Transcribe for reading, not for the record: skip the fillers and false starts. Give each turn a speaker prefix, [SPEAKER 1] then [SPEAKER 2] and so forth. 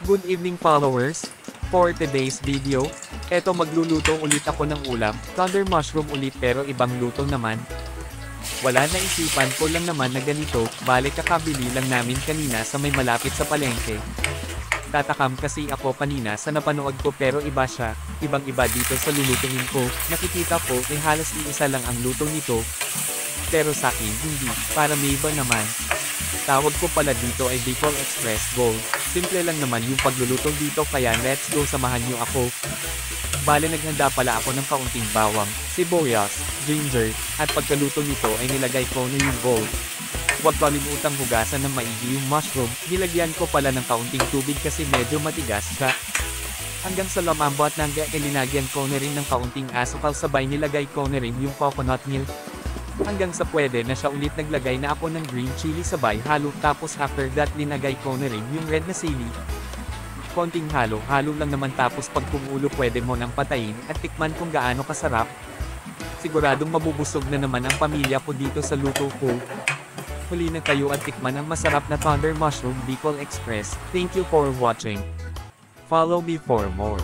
[SPEAKER 1] Good evening followers! For today's video, eto magluluto ulit ako ng ulam, thunder mushroom ulit pero ibang luto naman. Wala na isipan ko lang naman na ganito, bale kakabili lang namin kanina sa may malapit sa palengke. Tatakam kasi ako kanina sa napanood ko pero iba siya, ibang iba dito sa lulutuin ko, nakikita ko halos iisa lang ang luto nito. Pero sa akin hindi, para may iba naman. Tawag ko pala dito ay Bicol Express Gold. Simple lang naman yung pagluluto dito kaya let's go samahan nyo ako. Bale naghanda pala ako ng kaunting bawang, sibuyas, ginger, at pagkaluto nito ay nilagay ko na yung gold. Huwag kalimutang hugasan ng maigi yung mushroom, nilagyan ko pala ng kaunting tubig kasi medyo matigas siya. Hanggang sa lumambot na linagyan ko na rin ng kaunting asukal sabay nilagay ko na rin yung coconut milk. Hanggang sa pwede na siya ulit naglagay na ako ng green chili sabay halo tapos after that linagay ko na rin yung red na sili. Konting halo-halo lang naman tapos pag kumulo pwede mo nang patayin at tikman kung gaano kasarap. Siguradong mabubusog na naman ang pamilya ko dito sa luto ko. Huli na kayo at tikman ang masarap na Thunder Mushroom Bicol Express. Thank you for watching. Follow me for more.